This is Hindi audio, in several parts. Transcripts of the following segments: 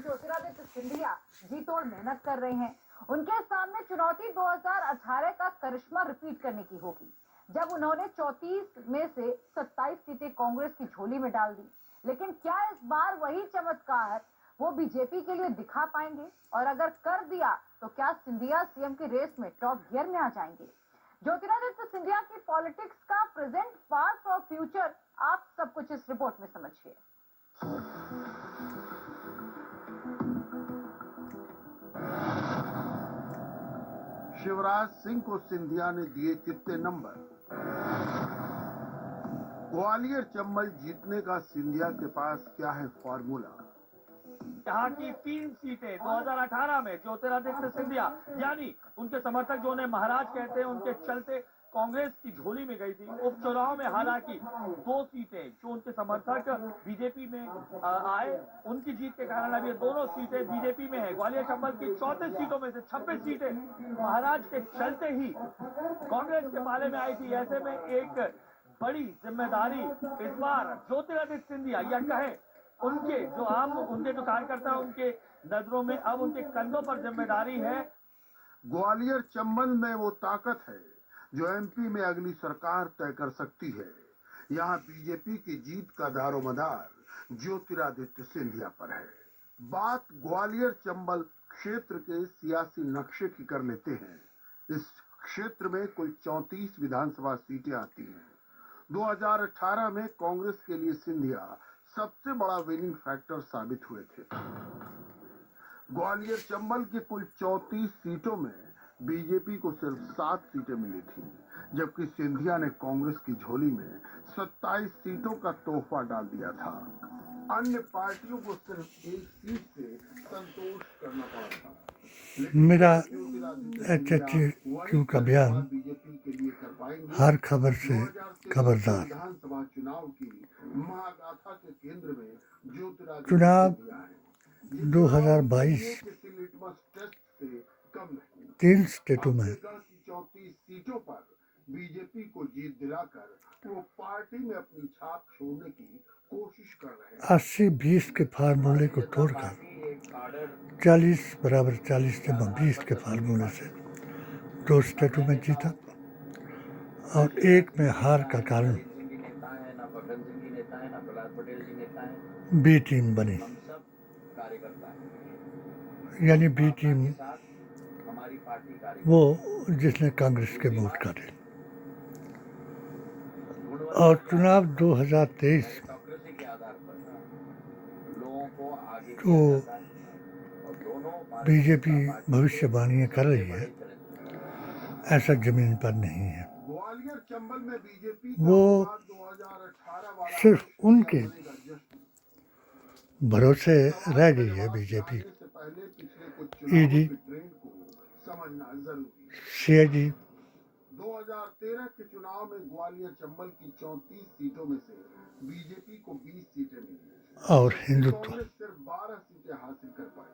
ज्योतिरादित्य सिंधिया जी तोड़ मेहनत कर रहे हैं। उनके सामने चुनौती 2018 का करिश्मा रिपीट करने की होगी, जब उन्होंने 34 में से 27 सीटें कांग्रेस की झोली में डाल दी। लेकिन क्या इस बार वही चमत्कार वो बीजेपी के लिए दिखा पाएंगे? और अगर कर दिया तो क्या सिंधिया सीएम की रेस में टॉप गियर में आ जाएंगे? ज्योतिरादित्य सिंधिया की पॉलिटिक्स का प्रेजेंट, पास्ट और फ्यूचर आप सब कुछ इस रिपोर्ट में समझिए। शिवराज सिंह को सिंधिया ने दिए कितने नंबर? ग्वालियर चंबल जीतने का सिंधिया के पास क्या है फॉर्मूला? यहाँ की 3 सीटें 2018 में ज्योतिरादित्य सिंधिया यानी उनके समर्थक जो उन्हें महाराज कहते हैं, उनके चलते कांग्रेस की झोली में गई थी। उपचुनाव में हालांकि 2 सीटें जो उनके समर्थक बीजेपी में आए, उनकी जीत के कारण अब ये दोनों सीटें बीजेपी में है। ग्वालियर चंबल की 34 सीटों में से 26 सीटें महाराज के चलते ही कांग्रेस के पाले में आई थी। ऐसे में एक बड़ी जिम्मेदारी इस बार ज्योतिरादित्य सिंधिया या कहे उनके जो कार्यकर्ता उनके नजरों में अब उनके कंधों पर जिम्मेदारी है। ग्वालियर चंबल में वो ताकत है जो एमपी में अगली सरकार तय कर सकती है। यहाँ बीजेपी की जीत का दारोमदार ज्योतिरादित्य सिंधिया पर है। बात ग्वालियर चंबल क्षेत्र के सियासी नक्शे की कर लेते हैं। इस क्षेत्र में कुल 34 विधानसभा सीटें आती हैं। 2018 में कांग्रेस के लिए सिंधिया सबसे बड़ा विनिंग फैक्टर साबित हुए थे। ग्वालियर चंबल की कुल 34 सीटों में बीजेपी को सिर्फ 7 सीटें मिली थी, जबकि सिंधिया ने कांग्रेस की झोली में 27 सीटों का तोहफा डाल दिया था। अन्य पार्टियों को सिर्फ 1 सीट से संतोष करना पड़ा था। मेरा HHQ का बयान हर खबर से खबरदार। चुनाव 2022 3 स्टेटों में 34 सीटों पर बीजेपी को जीत दिलाकर वो पार्टी में अपनी छाप छोड़ने की कोशिश कर रहे हैं। 80-20 के फार्मूले को तोड़कर 40 बराबर 40 जमा 20 के फार्मूले से 2 स्टेटों में जीता और एक में हार का कारण बी टीम बनी। यानी बी टीम वो जिसने कांग्रेस के वोट काटे। और चुनाव 2023 जो बीजेपी भविष्यवाणियां कर रही है, ऐसा जमीन पर नहीं है। वो सिर्फ उनके भरोसे रह गई है बीजेपी। ईडी, सीआईडी 2013 के चुनाव में ग्वालियर चंबल की 34 सीटों में से बीजेपी को 20 सीटें मिली और हिंदुत्व सिर्फ 12 सीटें हासिल कर पाई,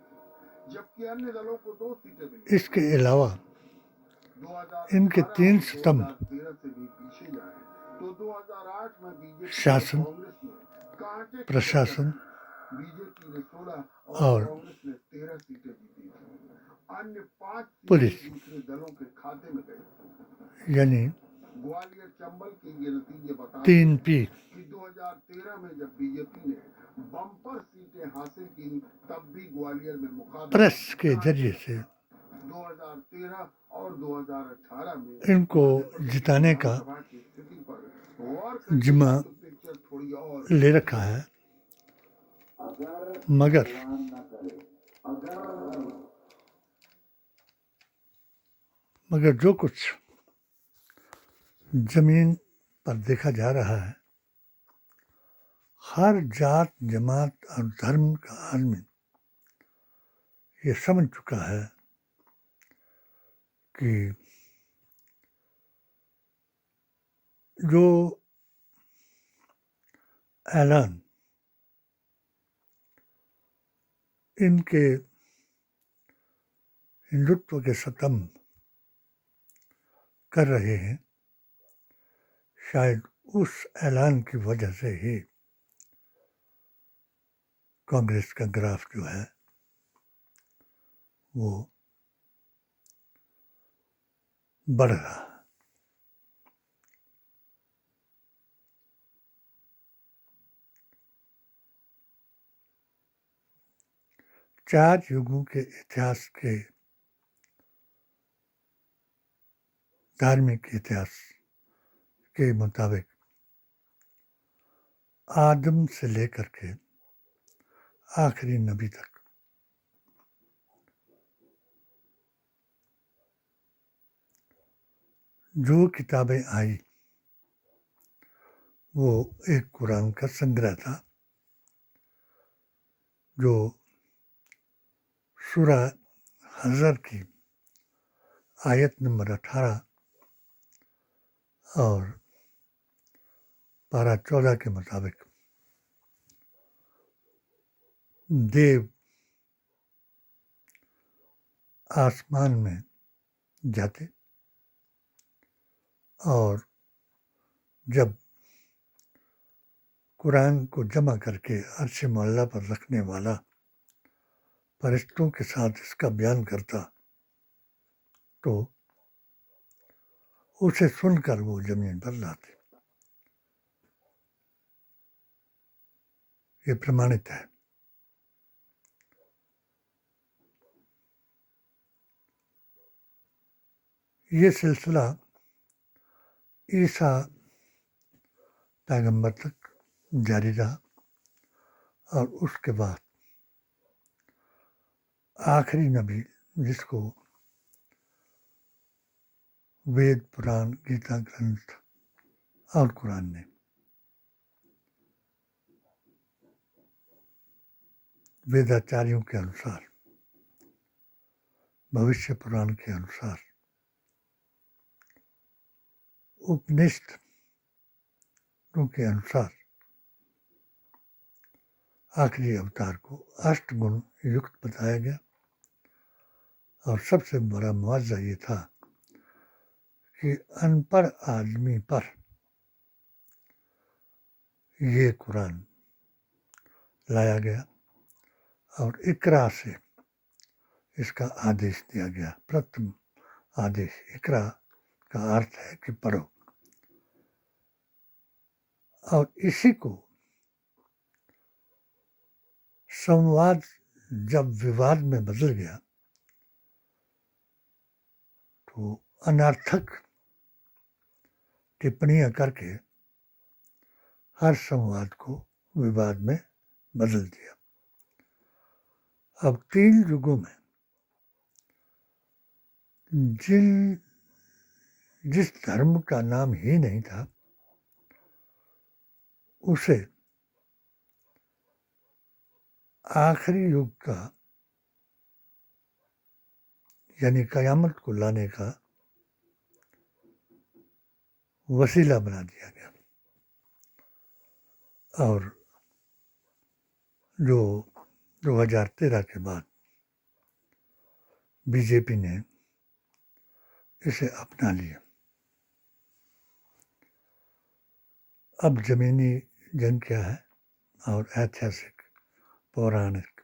जबकि अन्य दलों को 2 सीटें मिली। इसके अलावा इनके 3 स्तंभ तो 2008 में बीजेपी शासन, प्रशासन बीजेपी ने 16 और कांग्रेस ने 13 सीटें जीती थी। अन्य 5 पुलिस दूसरे दलों के खाते में गए। यानी ग्वालियर चंबल के ये नतीजे बताते 3P कि 2013 में जब बीजेपी ने बम्पर सीटें हासिल की, तब भी ग्वालियर में मुकाबला प्रेस के जरिए से 2013 और 2018 में इनको जिताने का जिम्मा ले रखा है। मगर जो कुछ जमीन पर देखा जा रहा है, हर जात, जमात और धर्म का आदमी ये समझ चुका है कि जो ऐलान इनके हिंदुत्व के स्तंभ कर रहे हैं, शायद उस ऐलान की वजह से ही कांग्रेस का ग्राफ जो है वो बढ़ रहा है। चार युगों के इतिहास के धार्मिक इतिहास के मुताबिक आदम से लेकर के आखिरी नबी तक जो किताबें आई वो एक कुरान का संग्रह था जो सूरह हज़र की आयत नंबर 18 और पारा 14 के मुताबिक देव आसमान में जाते और जब कुरान को जमा करके अर्श मौला पर रखने वाला फरिश्तों के साथ इसका बयान करता तो उसे सुनकर वो जमीन पर लाते। ये प्रमाणित है। ये सिलसिला ईसा पैगंबर तक जारी रहा और उसके बाद आखिरी नबी जिसको वेद पुराण गीता ग्रंथ और कुरान ने वेदाचार्यों के अनुसार भविष्य पुराण के अनुसार उपनिषदों के अनुसार आखिरी अवतार को अष्टगुण युक्त बताया गया और सबसे बड़ा मुआवजा ये था कि अनपढ़ आदमी पर ये कुरान लाया गया और इकरा से इसका आदेश दिया गया। प्रथम आदेश इकरा का अर्थ है कि पढ़ो और इसी को संवाद जब विवाद में बदल गया तो अनर्थक टिप्पणियां करके हर संवाद को विवाद में बदल दिया। अब 3 युगों में जिस धर्म का नाम ही नहीं था उसे आखिरी युग का यानी कयामत को लाने का वसीला बना दिया गया और जो 2013 के बाद बीजेपी ने इसे अपना लिया। अब जमीनी जंग क्या है और ऐतिहासिक पौराणिक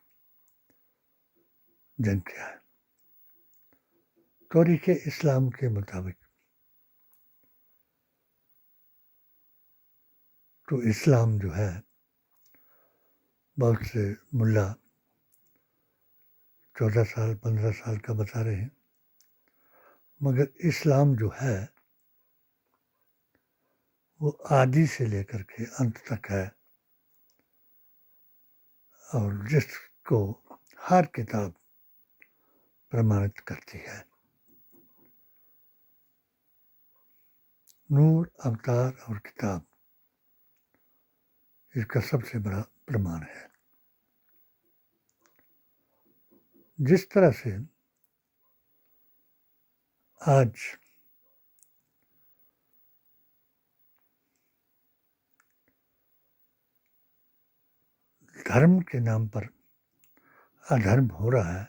जंग क्या है। तारीख़ इस्लाम के मुताबिक तो इस्लाम जो है बहुत से मुल्ला 14 साल 15 साल का बता रहे हैं मगर इस्लाम जो है वो आदि से लेकर के अंत तक है और जिसको हर किताब प्रमाणित करती है। नूर अवतार और किताब इसका सबसे बड़ा प्रमाण है। जिस तरह से आज धर्म के नाम पर अधर्म हो रहा है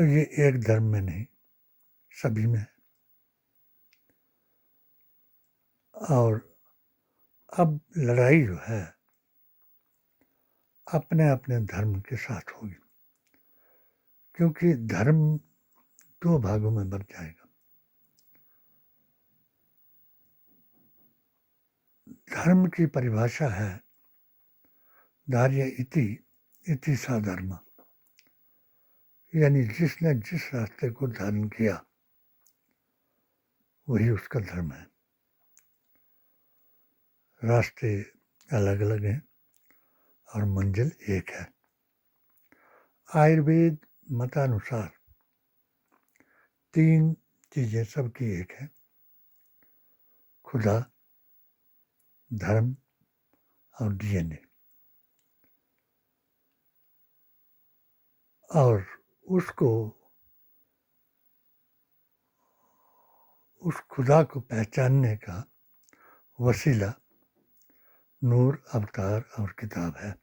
ये एक धर्म में नहीं सभी में है और अब लड़ाई जो है अपने अपने धर्म के साथ होगी। क्योंकि धर्म दो भागों में बंट जाएगा। धर्म की परिभाषा है धार्य इति सा धर्म, यानी जिसने जिस रास्ते को धारण किया वही उसका धर्म है। रास्ते अलग अलग हैं और मंजिल एक है। आयुर्वेद मतानुसार तीन चीजें सबकी एक है: खुदा, धर्म और डीएनए। और उस खुदा को पहचानने का वसीला नूर, अवतार और किताब है।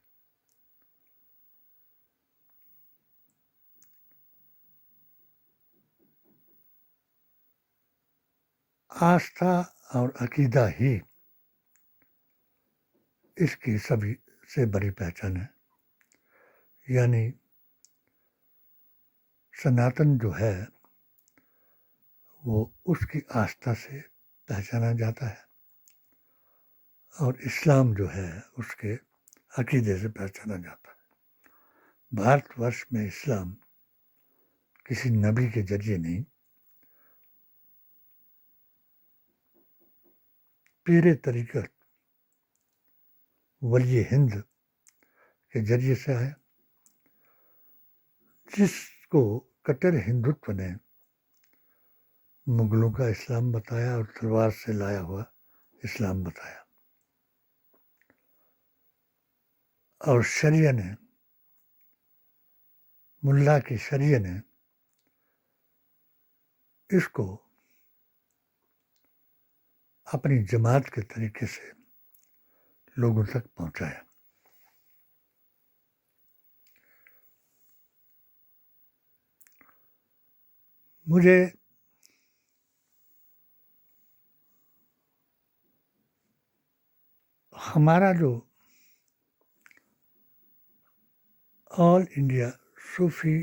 आस्था और अकीदा ही इसकी सभी से बड़ी पहचान है। यानी सनातन जो है वो उसकी आस्था से पहचाना जाता है और इस्लाम जो है उसके अकीदे से पहचाना जाता है। भारतवर्ष में इस्लाम किसी नबी के जरिए नहीं, पीरे तरीक़त वली हिंद के जरिए से आया, जिसको कट्टर हिंदुत्व ने मुगलों का इस्लाम बताया और तलवार से लाया हुआ इस्लाम बताया। और शरिया ने, मुल्ला की शरिया ने इसको अपनी जमात के तरीके से लोगों तक पहुंचाया। मुझे हमारा जो ऑल इंडिया सूफी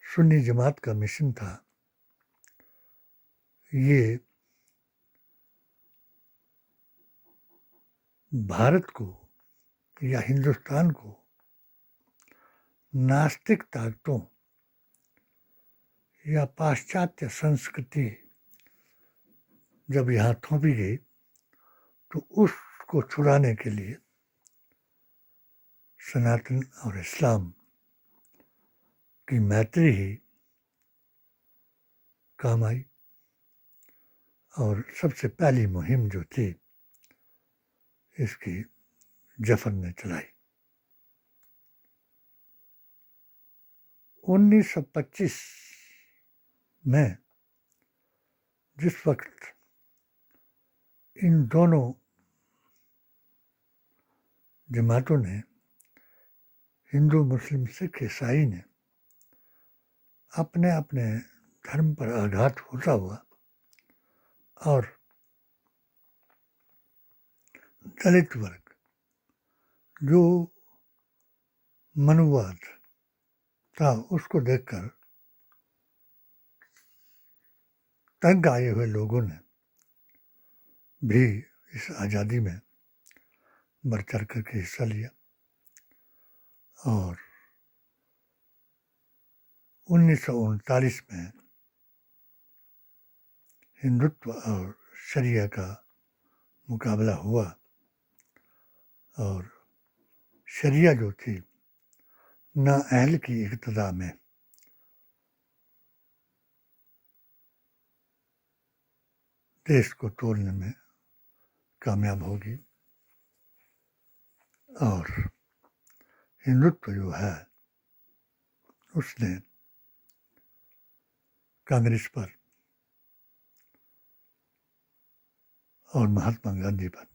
सुन्नी जमात का मिशन था, ये भारत को या हिंदुस्तान को नास्तिक ताकतों या पाश्चात्य संस्कृति जब यहाँ थोपी गई तो उसको छुड़ाने के लिए सनातन और इस्लाम की मैत्री ही काम आई। और सबसे पहली मुहिम जो थी इसकी जफर ने चलाई। 1925 में जिस वक्त इन दोनों जमातों ने, हिंदू, मुस्लिम, सिख, ईसाई ने अपने अपने धर्म पर आघात होता हुआ और दलित वर्ग जो मनुवाद था उसको देखकर तंग आए हुए लोगों ने भी इस आज़ादी में बढ़ चढ़ करके हिस्सा लिया और 1939 में हिंदुत्व और शरिया का मुकाबला हुआ और शरिया जो थी नाअहल की इक्तदा में देश को तोड़ने में कामयाब होगी और हिंदुत्व जो है उसने कांग्रेस पर और महात्मा गांधी पर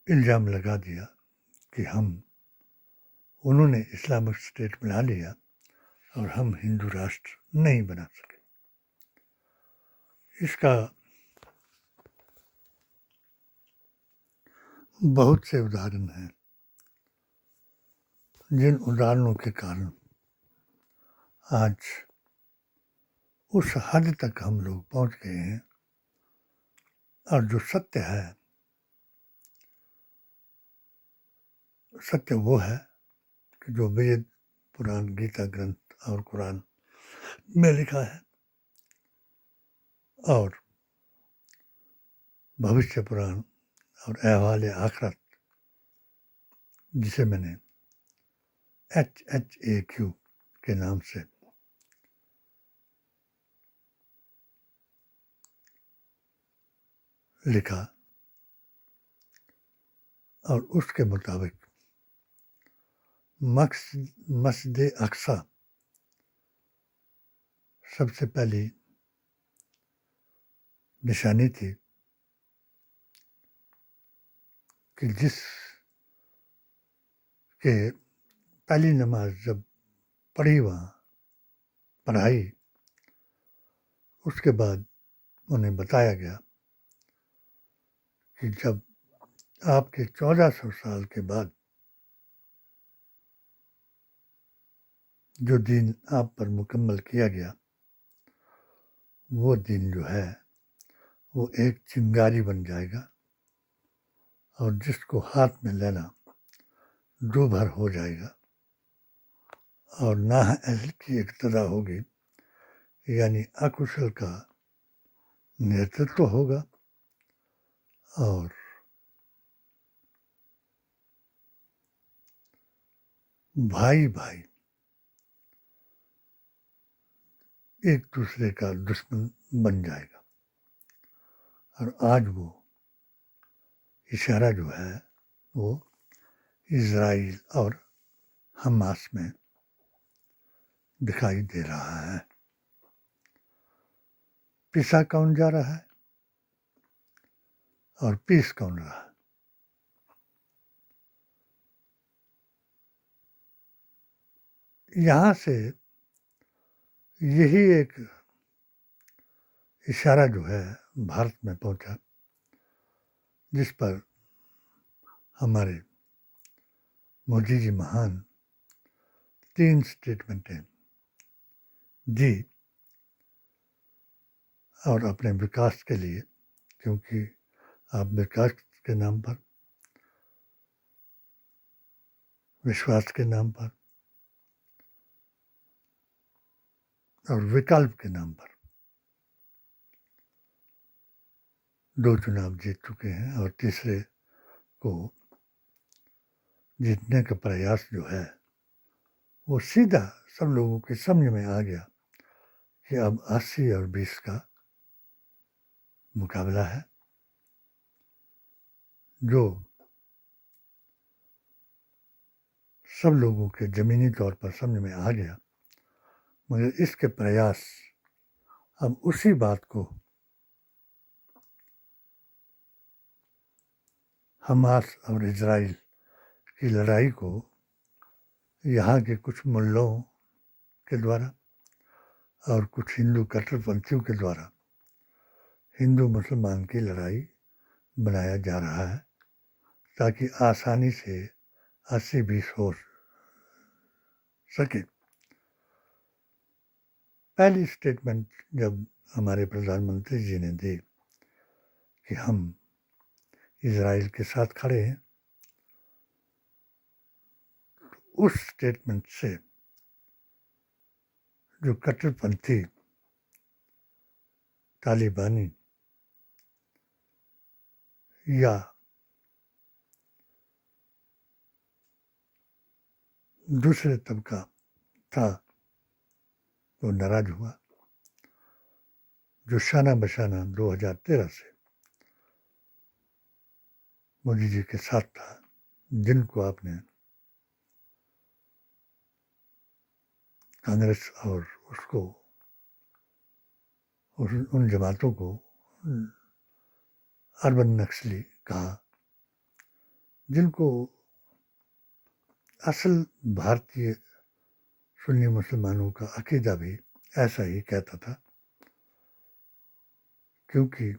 इल्ज़ाम लगा दिया कि उन्होंने इस्लामिक स्टेट बना लिया और हम हिंदू राष्ट्र नहीं बना सके। इसका बहुत से उदाहरण हैं। जिन उदाहरणों के कारण आज उस हद तक हम लोग पहुंच गए हैं, और जो सत्य है, सत्य वो है कि जो वेद, पुराण, गीता ग्रंथ और कुरान में लिखा है, और भविष्य पुराण और अहवाल आखरत, जिसे मैंने HHAQ के नाम से लिखा, और उसके मुताबिक मस्जिद अक्सा सबसे पहली निशानी थी कि जिस के पहली नमाज जब पढ़ाई, उसके बाद उन्हें बताया गया कि जब आपके 1400 साल के बाद जो दिन आप पर मुकम्मल किया गया, वो दिन जो है वो एक चिंगारी बन जाएगा, और जिसको हाथ में लेना दो भर हो जाएगा, और नाअहल की इक्तदा होगी, यानी अकुशल का नेतृत्व होगा, और भाई भाई एक दूसरे का दुश्मन बन जाएगा। और आज वो इशारा जो है वो इजराइल और हमास में दिखाई दे रहा है। पिसा कौन जा रहा है और पीस कौन रहा है? यहाँ से यही एक इशारा जो है भारत में पहुंचा, जिस पर हमारे मोदी जी महान 3 स्टेटमेंटें दी, और अपने विकास के लिए, क्योंकि आप विकास के नाम पर, विश्वास के नाम पर और विकल्प के नाम पर 2 चुनाव जीत चुके हैं, और तीसरे को जीतने का प्रयास जो है वो सीधा सब लोगों के समझ में आ गया कि अब 80 और 20 का मुकाबला है, जो सब लोगों के ज़मीनी तौर पर समझ में आ गया। मगर इसके प्रयास अब उसी बात को हमास और इजराइल की लड़ाई को यहाँ के कुछ मुल्लों के द्वारा और कुछ हिंदू कट्टरपंथियों के द्वारा हिंदू मुसलमान की लड़ाई बनाया जा रहा है, ताकि आसानी से 80-20 हो सके। पहली स्टेटमेंट जब हमारे प्रधानमंत्री जी ने दी कि हम इजराइल के साथ खड़े हैं, उस स्टेटमेंट से जो कट्टरपंथी तालिबानी या दूसरे तबका था वो नाराज हुआ, जो शाना बशाना 2013 से मोदी जी के साथ था, जिनको आपने कांग्रेस और उसको उन जमातों को अर्बन नक्सली कहा, जिनको असल भारतीय सुन्नी मुसलमानों का अकीदा भी ऐसा ही कहता था, क्योंकि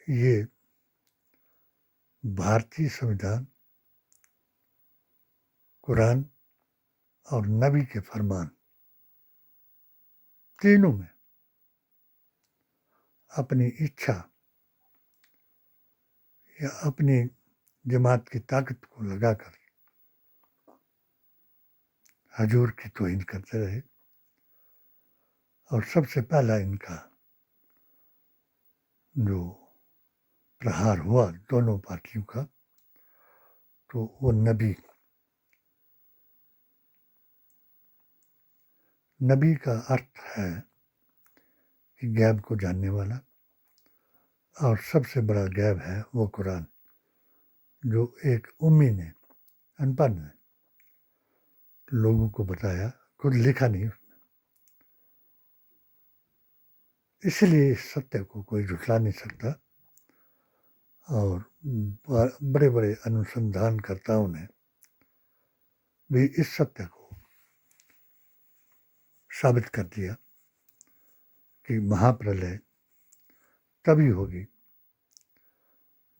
ये भारतीय संविधान कुरान और नबी के फरमान तीनों में अपनी इच्छा या अपनी जमात की ताकत को लगाकर हजूर की तौहीन करते रहे। और सबसे पहला इनका जो प्रहार हुआ दोनों पार्टियों का, तो वो नबी का अर्थ है कि गैब को जानने वाला, और सबसे बड़ा गैब है वो कुरान जो एक उम्मी ने, अनपढ़ ने लोगों को बताया, खुद लिखा नहीं उसने। इसलिए इस सत्य को कोई झुठला नहीं सकता। और बड़े बड़े अनुसंधानकर्ताओं ने भी इस सत्य को साबित कर दिया कि महाप्रलय तभी होगी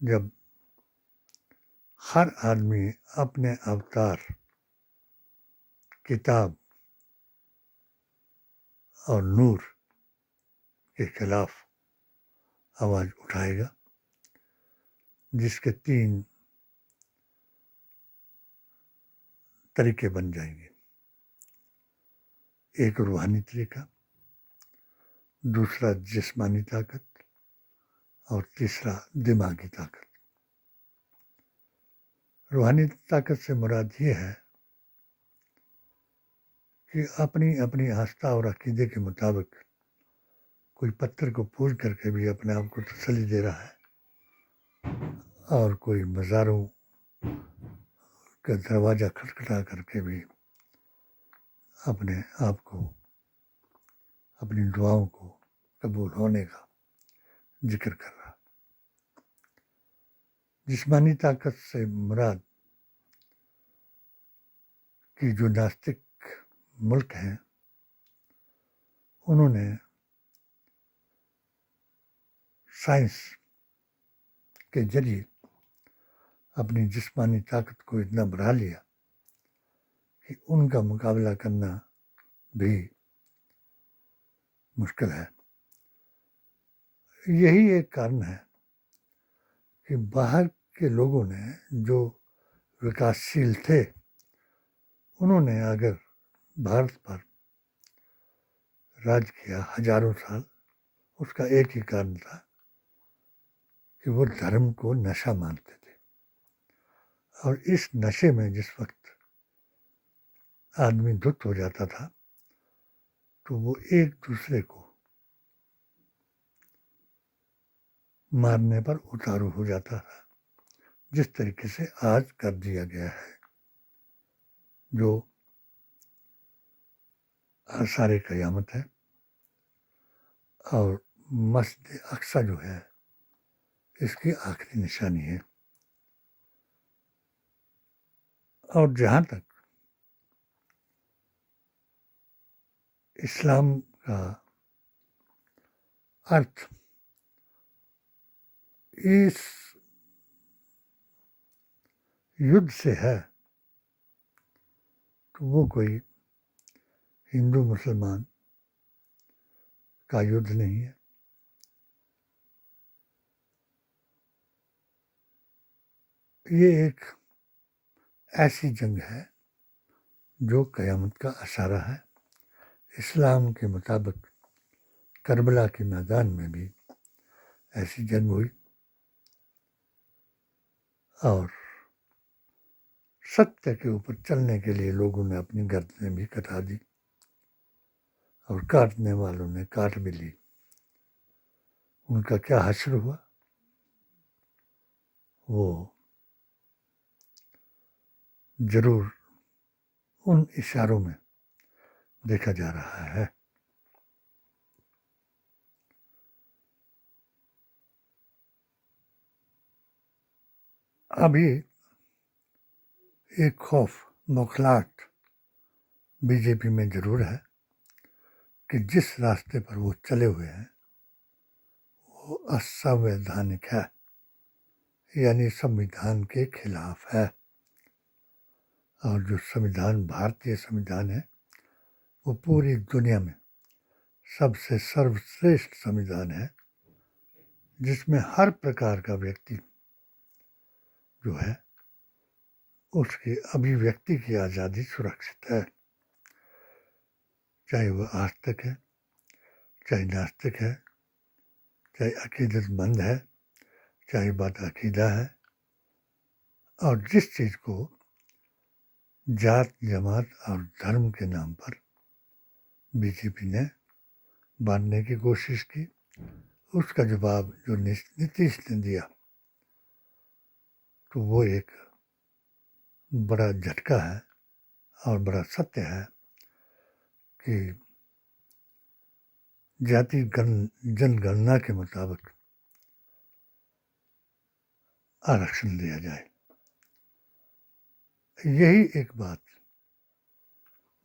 जब हर आदमी अपने अवतार, किताब और नूर के खिलाफ आवाज उठाएगा, जिसके 3 तरीके बन जाएंगे। एक रूहानी तरीका, दूसरा जिस्मानी ताकत और तीसरा दिमागी ताकत। रूहानी ताकत से मुराद ये है कि अपनी अपनी आस्था और अकीदे के मुताबिक कोई पत्थर को पूज करके भी अपने आप को तसल्ली दे रहा है, और कोई मज़ारों का दरवाज़ा खटखटा करके भी अपने आप को, अपनी दुआओं को कबूल होने का जिक्र कर रहा। जिस्मानी ताकत से मुराद कि जो नास्तिक मुल्क हैं, उन्होंने साइंस के जरिए अपनी जिस्मानी ताकत को इतना बढ़ा लिया कि उनका मुकाबला करना भी मुश्किल है। यही एक कारण है कि बाहर के लोगों ने जो विकासशील थे, उन्होंने अगर भारत पर राज किया हजारों साल, उसका एक ही कारण था कि वो धर्म को नशा मानते थे। और इस नशे में जिस वक्त आदमी धुत हो जाता था, तो वो एक दूसरे को मारने पर उतारू हो जाता था, जिस तरीके से आज कर दिया गया है। जो आसार क़यामत है और मस्जिद अक्सा जो है, इसकी आखिरी निशानी है। और जहाँ तक इस्लाम का अर्थ इस युद्ध से है, तो वो कोई हिंदू मुसलमान का युद्ध नहीं है। ये एक ऐसी जंग है जो क़यामत का इशारा है। इस्लाम के मुताबिक करबला के मैदान में भी ऐसी जंग हुई, और सत्य के ऊपर चलने के लिए लोगों ने अपनी गर्दनें भी कटा दी, और काटने वालों ने काट भी ली। उनका क्या हश्र हुआ, वो जरूर उन इशारों में देखा जा रहा है। अभी एक खौफ, बौखलाहट बीजेपी में जरूर है कि जिस रास्ते पर वो चले हुए हैं वो असंवैधानिक है, यानी संविधान के खिलाफ है। और जो संविधान भारतीय संविधान है वो पूरी दुनिया में सबसे सर्वश्रेष्ठ संविधान है, जिसमें हर प्रकार का व्यक्ति जो है उसकी अभिव्यक्ति की आज़ादी सुरक्षित है, चाहे वह आस्तिक है, चाहे नास्तिक है, चाहे अकीदतमंद है, चाहे बात अकीदा है। और जिस चीज़ को जात, जमात और धर्म के नाम पर बीजेपी ने बांटने की कोशिश की, उसका जवाब जो नीतीश ने दिया तो वो एक बड़ा झटका है और बड़ा सत्य है कि जाति जनगणना के मुताबिक आरक्षण दिया जाए। यही एक बात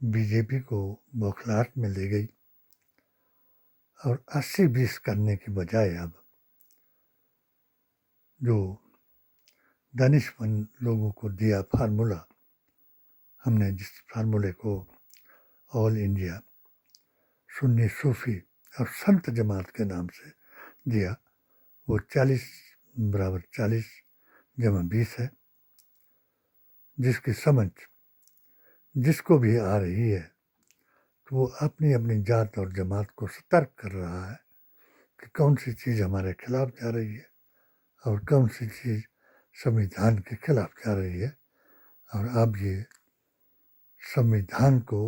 बीजेपी को बौखलाहट में ले गई और 80-20 करने की बजाय अब जो दानिशमंद लोगों को दिया फार्मूला, हमने जिस फार्मूले को ऑल इंडिया सुन्नी सूफी और संत जमात के नाम से दिया, वो 40 बराबर 40 जमा 20 है, जिसकी समझ जिसको भी आ रही है तो वो अपनी अपनी जात और जमात को सतर्क कर रहा है कि कौन सी चीज़ हमारे खिलाफ जा रही है और कौन सी चीज़ संविधान के खिलाफ जा रही है। और अब ये संविधान को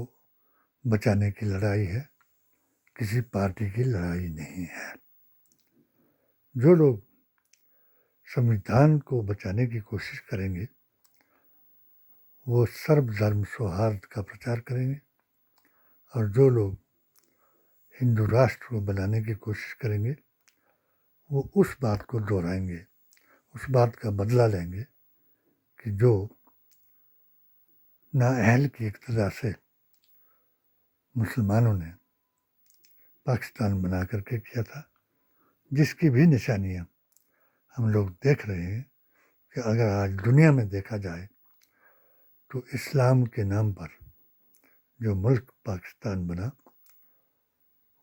बचाने की लड़ाई है, किसी पार्टी की लड़ाई नहीं है। जो लोग संविधान को बचाने की कोशिश करेंगे वो सर्वधर्म सौहार्द का प्रचार करेंगे, और जो लोग हिंदू राष्ट्र को बनाने की कोशिश करेंगे वो उस बात को दोहराएंगे, उस बात का बदला लेंगे कि जो नाअहल की इक्तदा से मुसलमानों ने पाकिस्तान बना करके किया था, जिसकी भी निशानियां हम लोग देख रहे हैं कि अगर आज दुनिया में देखा जाए तो इस्लाम के नाम पर जो मुल्क पाकिस्तान बना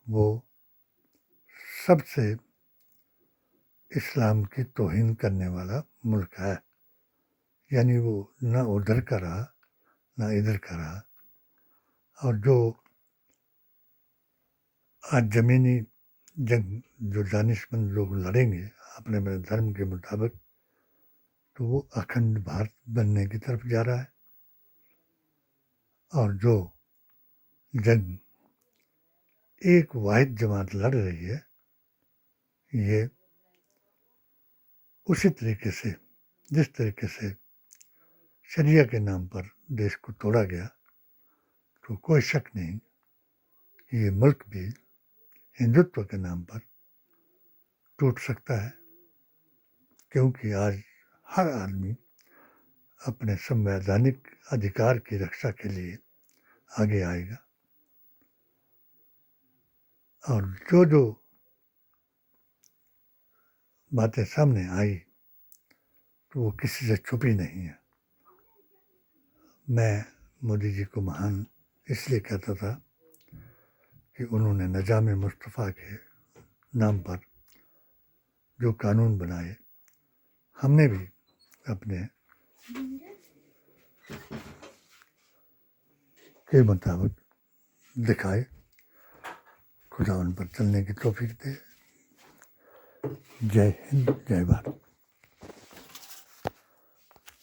वो सबसे इस्लाम की तौहीन करने वाला मुल्क है। यानी वो ना उधर का रहा ना इधर का रहा। और जो आज ज़मीनी जंग जो दानिशमंद लोग लड़ेंगे अपने अपने धर्म के मुताबिक, तो वो अखंड भारत बनने की तरफ जा रहा है। और जो जंग एक वाहिद जमात लड़ रही है, ये उसी तरीके से जिस तरीके से शरिया के नाम पर देश को तोड़ा गया, तो कोई शक नहीं कि ये मुल्क भी हिंदुत्व के नाम पर टूट सकता है, क्योंकि आज हर आदमी अपने संवैधानिक अधिकार की रक्षा के लिए आगे आएगा। और जो जो बातें सामने आई तो वो किसी से छुपी नहीं है। मैं मोदी जी को महान इसलिए कहता था कि उन्होंने निज़ाम मुस्तफ़ा के नाम पर जो कानून बनाए, हमने भी अपने के मुताबिक दिखाए। खुदा उन पर चलने की तौफीक दे। जय हिंद, जय भारत।